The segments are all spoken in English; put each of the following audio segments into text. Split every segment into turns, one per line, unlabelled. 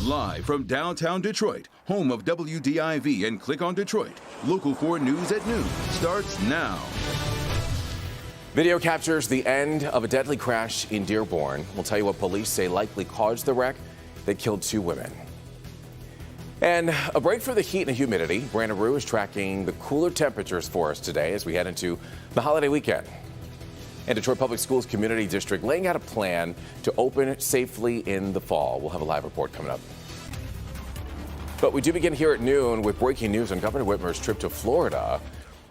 Live from downtown Detroit, home of WDIV and Click on Detroit, Local 4 News at noon starts now.
Video captures the end of a deadly crash in Dearborn. We'll tell you what police say likely caused the wreck that killed 2 women. And a break for the heat and humidity. Brandon Rue is tracking the cooler temperatures for us today as we head into the holiday weekend. And Detroit Public Schools Community District laying out a plan to open safely in the fall. We'll have a live report coming up. But we do begin here at noon with breaking news on Governor Whitmer's trip to Florida.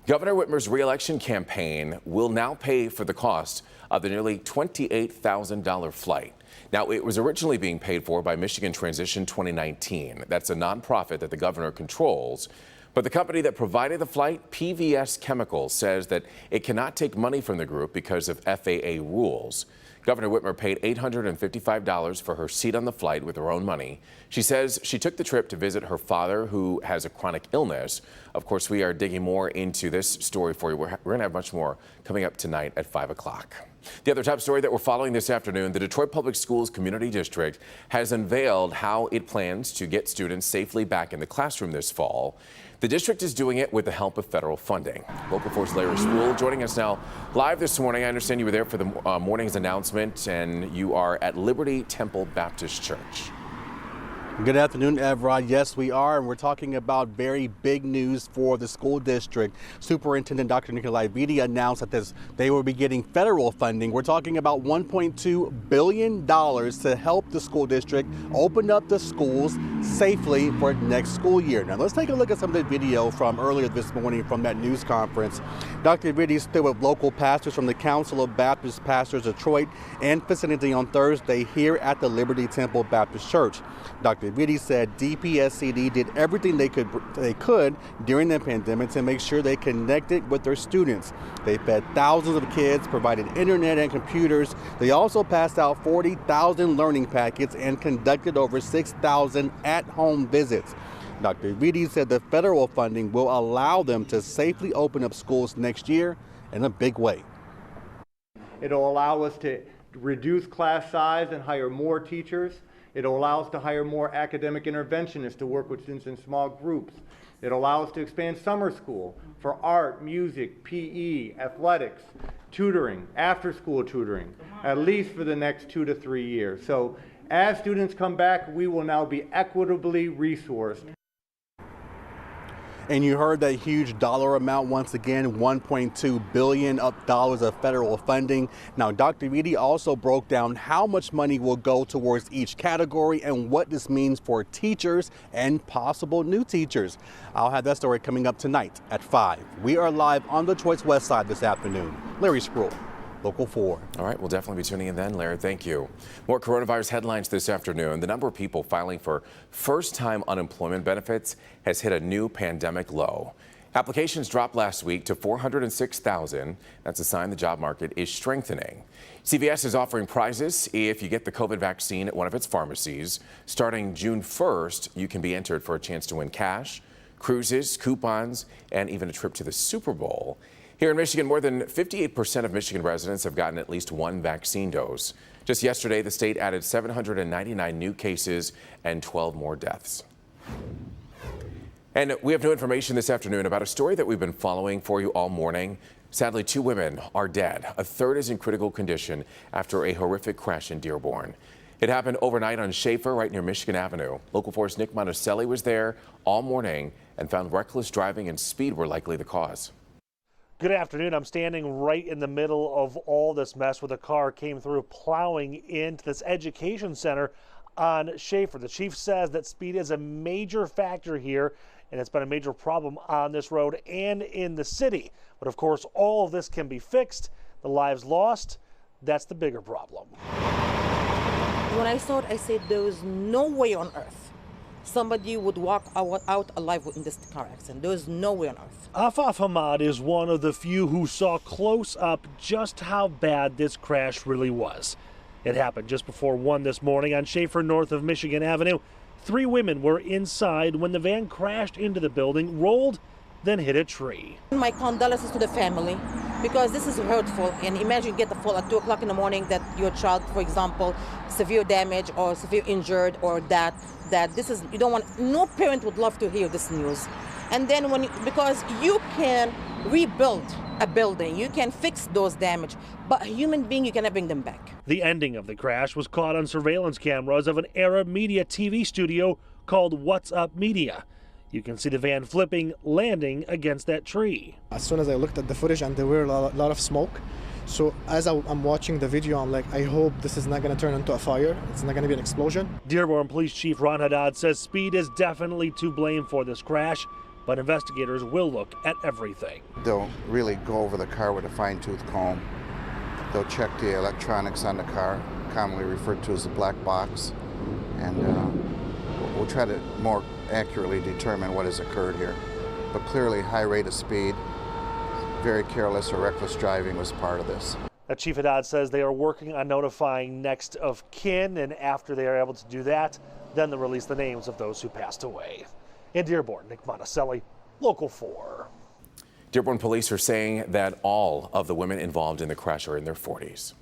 Governor Whitmer's re-election campaign will now pay for the cost of the nearly $28,000 flight. Now, it was originally being paid for by Michigan Transition 2019. That's a nonprofit that the governor controls. But the company that provided the flight, PVS Chemicals, says that it cannot take money from the group because of FAA rules. Governor Whitmer paid $855 for her seat on the flight with her own money. She says she took the trip to visit her father, who has a chronic illness. Of course, we are digging more into this story for you. We're going to have much more coming up tonight at 5 o'clock. The other top story that we're following this afternoon, the Detroit Public Schools Community District has unveiled how it plans to get students safely back in the classroom this fall. The district is doing it with the help of federal funding. Local 4's Larry Spool joining us now live this morning. I understand you were there for the morning's announcement, and you are at Liberty Temple Baptist Church.
Good afternoon, Evrod. Yes, we are, and we're talking about very big news for the school district. Superintendent Dr. Nikolai Viti announced that they will be getting federal funding. We're talking about $1.2 billion to help the school district open up the schools safely for next school year. Now, let's take a look at some of the video from earlier this morning from that news conference. Dr. Viti stood with local pastors from the Council of Baptist Pastors Detroit and vicinity on Thursday here at the Liberty Temple Baptist Church. Dr. Viti said DPSCD did everything they could during the pandemic to make sure they connected with their students. They fed thousands of kids, provided internet and computers. They also passed out 40,000 learning packets and conducted over 6,000 at-home visits. Dr. Viti said the federal funding will allow them to safely open up schools next year in a big way.
It'll allow us to reduce class size and hire more teachers. It'll allow us to hire more academic interventionists to work with students in small groups. It'll allow us to expand summer school for art, music, PE, athletics, tutoring, after-school tutoring, at least for the next 2 to 3 years. So as students come back, we will now be equitably resourced.
And you heard that huge dollar amount once again, $1.2 billion of federal funding. Now, Dr. Viti also broke down how much money will go towards each category and what this means for teachers and possible new teachers. I'll have that story coming up tonight at 5. We are live on Detroit's West Side this afternoon. Larry Sproul, Local 4. All
right, we'll definitely be tuning in then, Larry. Thank you. More coronavirus headlines this afternoon. The number of people filing for first-time unemployment benefits has hit a new pandemic low. Applications dropped last week to 406,000. That's a sign the job market is strengthening. CVS is offering prizes if you get the COVID vaccine at one of its pharmacies. Starting June 1st, you can be entered for a chance to win cash, cruises, coupons, and even a trip to the Super Bowl. Here in Michigan, more than 58% of Michigan residents have gotten at least one vaccine dose. Just yesterday, the state added 799 new cases and 12 more deaths. And we have new information this afternoon about a story that we've been following for you all morning. Sadly, 2 women are dead. A third is in critical condition after a horrific crash in Dearborn. It happened overnight on Schaefer, right near Michigan Avenue. Local 4's Nick Monticelli was there all morning and found reckless driving and speed were likely the cause.
Good afternoon. I'm standing right in the middle of all this mess where the car came through plowing into this education center on Schaefer. The chief says that speed is a major factor here, and it's been a major problem on this road and in the city. But of course, all of this can be fixed. The lives lost, that's the bigger problem.
When I saw it, I said there was no way on earth somebody would walk out alive in this car accident. There was no way on earth.
Afaf Hamad is one of the few who saw close up just how bad this crash really was. It happened just before 1 this morning on Schaefer north of Michigan Avenue. 3 women were inside when the van crashed into the building, rolled, then hit a tree.
My condolences to the family. because this is hurtful. And imagine you get a call at 2 o'clock in the morning that your child, for example, severe damage or severe injured, or that this is, you don't want, no parent would love to hear this news. And then because you can rebuild a building, you can fix those damage, but a human being, you cannot bring them back.
The ending of the crash was caught on surveillance cameras of an Arab media TV studio called What's Up Media. You can see the van flipping, landing against that tree.
As soon as I looked at the footage, and there were a lot of smoke. So as I'm watching the video, I'm like, I hope this is not going to turn into a fire. It's not going to be an explosion.
Dearborn Police Chief Ron Haddad says speed is definitely to blame for this crash, but investigators will look at everything.
They'll really go over the car with a fine-tooth comb. They'll check the electronics on the car, commonly referred to as the black box, and we'll try to more accurately determine what has occurred here. But clearly, high rate of speed, very careless or reckless driving was part of this.
Chief Haddad says they are working on notifying next of kin, and after they are able to do that, then they'll release the names of those who passed away. In Dearborn, Nick Monticelli, Local 4.
Dearborn police are saying that all of the women involved in the crash are in their 40s.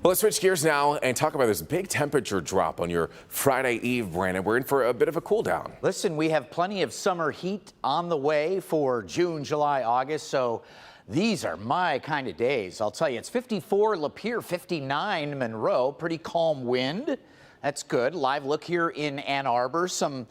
Well, let's switch gears now and talk about this big temperature drop on your Friday Eve, Brandon. We're in for a bit of a cool down.
Listen, we have plenty of summer heat on the way for June, July, August, so these are my kind of days. I'll tell you, it's 54 Lapeer, 59 Monroe, pretty calm wind. That's good. Live look here in Ann Arbor, some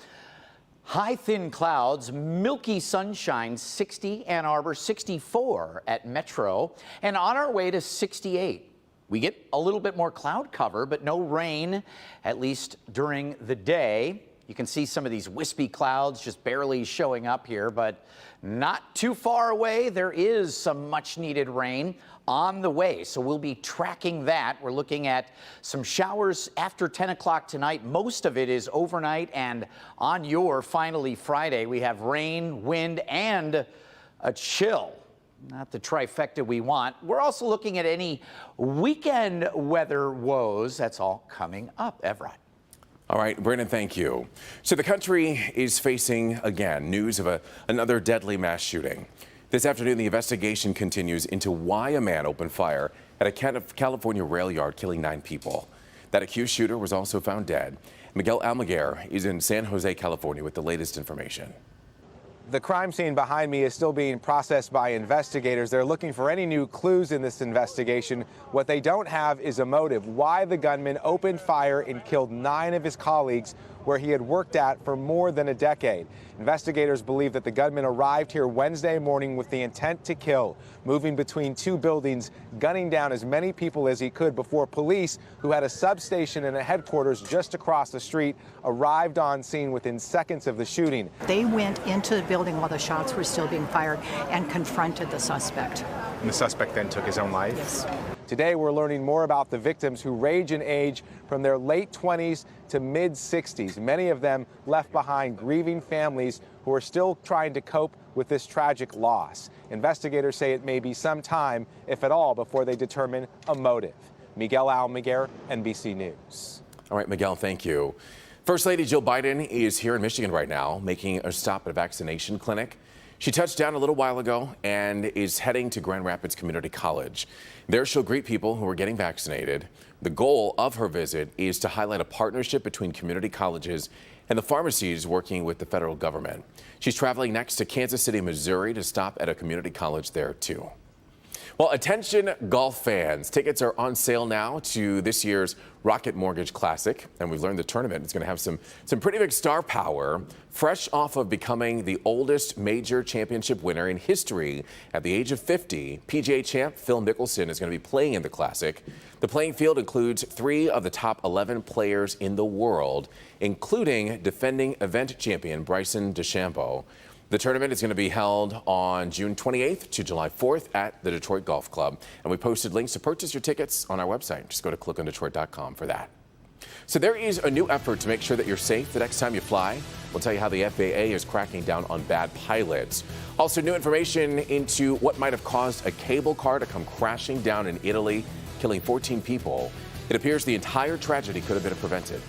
high thin clouds, milky sunshine, 60 Ann Arbor, 64 at Metro, and on our way to 68. We get a little bit more cloud cover, but no rain, at least during the day. You can see some of these wispy clouds just barely showing up here, but not too far away. There is some much needed rain on the way, so we'll be tracking that. We're looking at some showers after 10 o'clock tonight. Most of it is overnight, and on your finally Friday, we have rain, wind, and a chill. Not the trifecta we want. We're also looking at any weekend weather woes. That's all coming up. Everett.
All right, Brandon, thank you. So the country is facing, again, news of another deadly mass shooting. This afternoon, the investigation continues into why a man opened fire at a California rail yard, killing 9 people. That accused shooter was also found dead. Miguel Almaguer is in San Jose, California, with the latest information.
The crime scene behind me is still being processed by investigators. They're looking for any new clues in this investigation. What they don't have is a motive. Why the gunman opened fire and killed 9 of his colleagues where he had worked at for more than a decade. Investigators believe that the gunman arrived here Wednesday morning with the intent to kill, moving between 2 buildings, gunning down as many people as he could before police, who had a substation and a headquarters just across the street, arrived on scene within seconds of the shooting.
They went into the building while the shots were still being fired and confronted the suspect.
And the suspect then took his own life?
Yes.
Today, we're learning more about the victims who range in age from their late 20s to mid-60s. Many of them left behind grieving families who are still trying to cope with this tragic loss. Investigators say it may be some time, if at all, before they determine a motive. Miguel Almaguer, NBC News.
All right, Miguel, thank you. First Lady Jill Biden is here in Michigan right now, making a stop at a vaccination clinic. She touched down a little while ago and is heading to Grand Rapids Community College. There she'll greet people who are getting vaccinated. The goal of her visit is to highlight a partnership between community colleges and the pharmacies working with the federal government. She's traveling next to Kansas City, Missouri to stop at a community college there too. Well, attention golf fans. Tickets are on sale now to this year's Rocket Mortgage Classic, and we've learned the tournament is going to have some pretty big star power. Fresh off of becoming the oldest major championship winner in history at the age of 50, PGA champ Phil Mickelson is going to be playing in the Classic. The playing field includes 3 of the top 11 players in the world, including defending event champion Bryson DeChambeau. The tournament is going to be held on June 28th to July 4th at the Detroit Golf Club. And we posted links to purchase your tickets on our website. Just go to clickondetroit.com for that. So there is a new effort to make sure that you're safe the next time you fly. We'll tell you how the FAA is cracking down on bad pilots. Also, new information into what might have caused a cable car to come crashing down in Italy, killing 14 people. It appears the entire tragedy could have been prevented.